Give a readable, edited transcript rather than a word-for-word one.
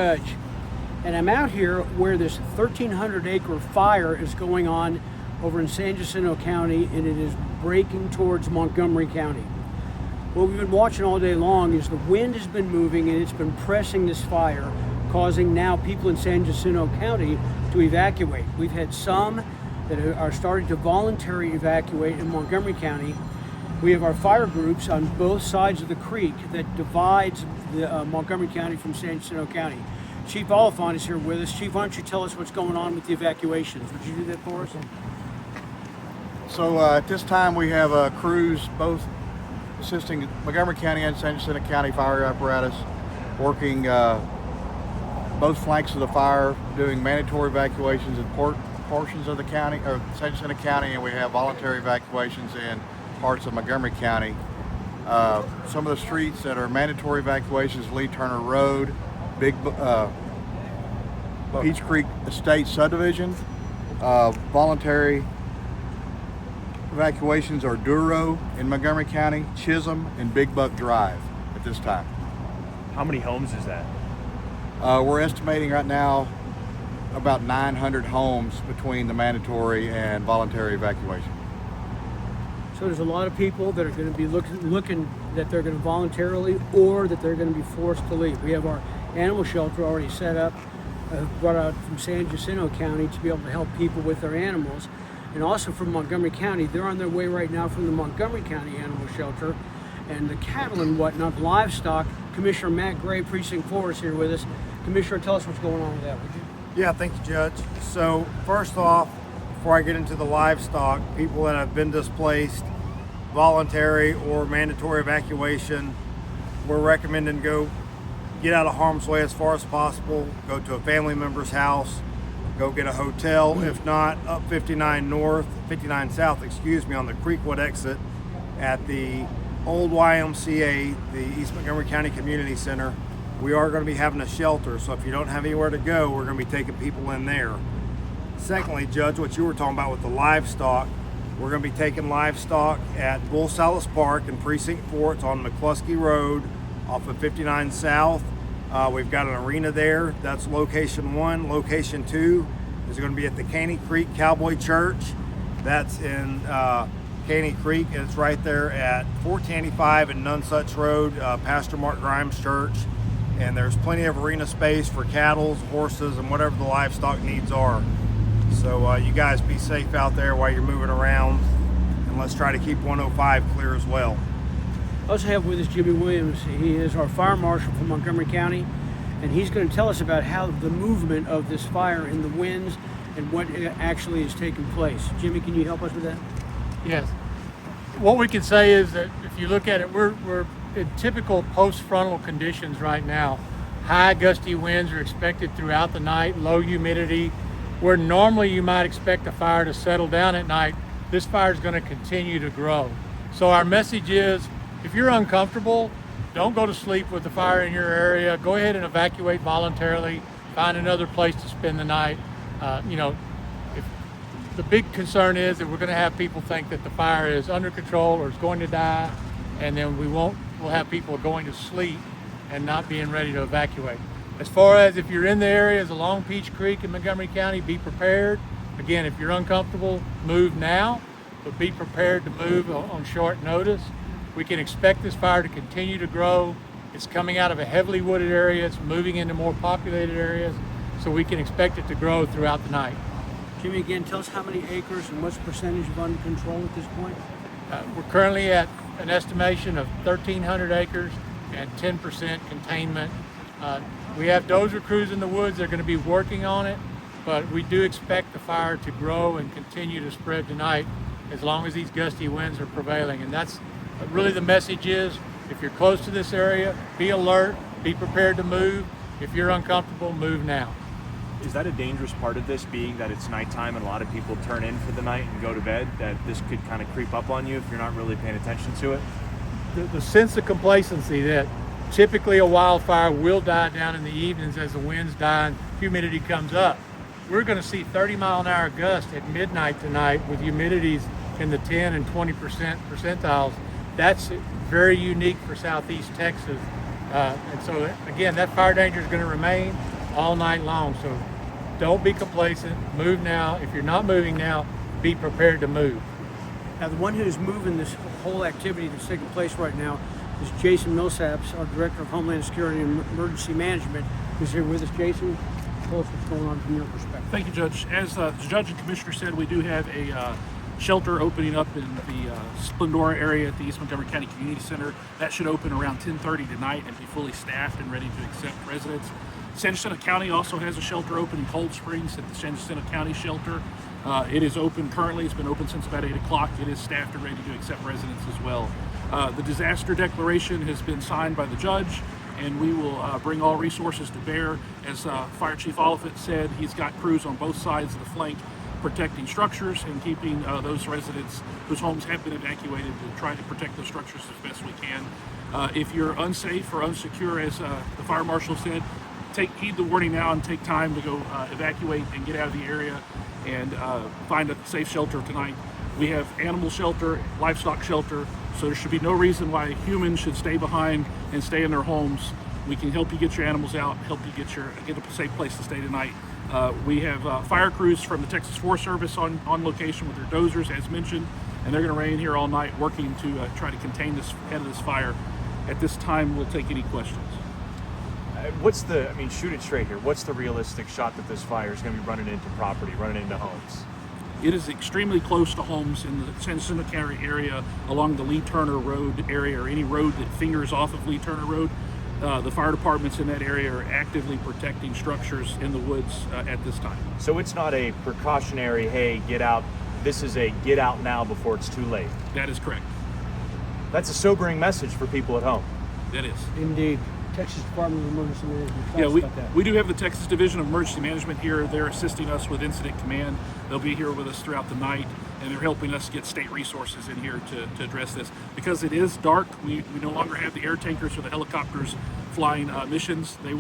Judge, and I'm out here where this 1,300-acre fire is going on over in San Jacinto County, and it is breaking towards Montgomery County. What we've been watching all day long is the wind has been moving and it's been pressing this fire, causing now people in San Jacinto County to evacuate. We've had some that are starting to voluntarily evacuate in Montgomery County. We have our fire groups on both sides of the creek that divides the Montgomery County from San Jacinto County. Chief Oliphant is here with us. Chief, why don't you tell us what's going on with the evacuations? Would you do that for us? So at this time we have crews both assisting Montgomery County and San Jacinto County fire apparatus, working both flanks of the fire, doing mandatory evacuations in portions of the county, or San Jacinto County, and we have voluntary evacuations in parts of Montgomery County. Some of the streets that are mandatory evacuations: Lee Turner Road, Peach Creek Estate Subdivision. Voluntary evacuations are Duro in Montgomery County, Chisholm, and Big Buck Drive at this time. How many homes is that? We're estimating right now about 900 homes between the mandatory and voluntary evacuation. So there's a lot of people that are going to be looking that they're going to voluntarily or that they're going to be forced to leave. We have our animal shelter already set up, brought out from San Jacinto County to be able to help people with their animals. And also from Montgomery County, they're on their way right now from the Montgomery County Animal Shelter. And the cattle and whatnot, livestock, Commissioner Matt Gray, Precinct 4 is here with us. Commissioner, tell us what's going on with that, would you? Yeah, thank you, Judge. So first off, before I get into the livestock, people that have been displaced, voluntary or mandatory evacuation, we're recommending go get out of harm's way as far as possible, go to a family member's house, go get a hotel, if not up 59 South, on the Creekwood exit at the old YMCA, the East Montgomery County Community Center. We are going to be having a shelter, so if you don't have anywhere to go, we're going to be taking people in there. Secondly, Judge, what you were talking about with the livestock, we're going to be taking livestock at Bull Salas Park in Precinct 4. It's on McCluskey Road off of 59 South. We've got an arena there. That's location 1. Location 2 is going to be at the Caney Creek Cowboy Church. That's in Caney Creek, and it's right there at 1485 and Nunsuch Road, Pastor Mark Grimes Church. And there's plenty of arena space for cattle, horses, and whatever the livestock needs are. So you guys be safe out there while you're moving around, and let's try to keep 105 clear as well. I also have with us Jimmy Williams. He is our fire marshal from Montgomery County, and he's going to tell us about how the movement of this fire in the winds and what actually is taking place. Jimmy, can you help us with that? Yes. What we can say is that if you look at it, we're in typical post-frontal conditions right now. High gusty winds are expected throughout the night, low humidity. Where normally you might expect a fire to settle down at night, this fire is going to continue to grow. So our message is, if you're uncomfortable, don't go to sleep with the fire in your area. Go ahead and evacuate voluntarily. Find another place to spend the night. If the big concern is that we're going to have people think that the fire is under control or is going to die, and then we'll have people going to sleep and not being ready to evacuate. As far as if you're in the areas along Peach Creek in Montgomery County, be prepared. Again, if you're uncomfortable, move now, but be prepared to move on short notice. We can expect this fire to continue to grow. It's coming out of a heavily wooded area. It's moving into more populated areas, so we can expect it to grow throughout the night. Jimmy, again, tell us how many acres and what's the percentage of under control at this point? We're currently at an estimation of 1,300 acres and 10% containment. We have dozer crews in the woods. They're going to be working on it, but we do expect the fire to grow and continue to spread tonight as long as these gusty winds are prevailing. And that's really the message is, if you're close to this area, be alert, be prepared to move. If you're uncomfortable, move now. Is that a dangerous part of this, being that it's nighttime and a lot of people turn in for the night and go to bed, that this could kind of creep up on you if you're not really paying attention to it? The sense of complacency that typically a wildfire will die down in the evenings as the winds die and humidity comes up. We're going to see 30-mile-an-hour gusts at midnight tonight with humidities in the 10 and 20% percentiles. That's very unique for Southeast Texas. And so again, that fire danger is going to remain all night long. So don't be complacent. Move now. If you're not moving now, be prepared to move. Now, the one who's moving this whole activity that's taking place right now is Jason Millsaps, our Director of Homeland Security and Emergency Management, who's here with us. Jason, tell us what's going on from your perspective. Thank you, Judge. As the Judge and Commissioner said, we do have a shelter opening up in the Splendora area at the East Montgomery County Community Center. That should open around 10:30 tonight and be fully staffed and ready to accept residents. San Jacinto County also has a shelter open in Cold Springs at the San Jacinto County Shelter. It is open currently. It's been open since about 8 o'clock. It is staffed and ready to accept residents as well. The disaster declaration has been signed by the judge, and we will bring all resources to bear. As Fire Chief Oliphant said, he's got crews on both sides of the flank protecting structures and keeping those residents whose homes have been evacuated to try to protect those structures as best we can. If you're unsafe or unsecure, as the fire marshal said, heed the warning now and take time to go evacuate and get out of the area and find a safe shelter tonight. We have animal shelter, livestock shelter, so there should be no reason why humans should stay behind and stay in their homes. We can help you get your animals out, help you get a safe place to stay tonight. We have fire crews from the Texas Forest Service on location with their dozers, as mentioned, and they're going to remain here all night working to try to contain this head of this fire. At this time, we'll take any questions. Shoot it straight here. What's the realistic shot that this fire is going to be running into property, running into homes? It is extremely close to homes in the San Jacinto County area along the Lee Turner Road area or any road that fingers off of Lee Turner Road. The fire departments in that area are actively protecting structures in the woods at this time. So it's not a precautionary, hey, get out. This is a get out now before it's too late. That is correct. That's a sobering message for people at home. That is. Indeed. Texas Department of Emergency Management. Tell Yeah, us about that. we do have the Texas Division of Emergency Management here. They're assisting us with incident command. They'll be here with us throughout the night, and they're helping us get state resources in here to address this. Because it is dark, we no longer have the air tankers or the helicopters flying missions. They will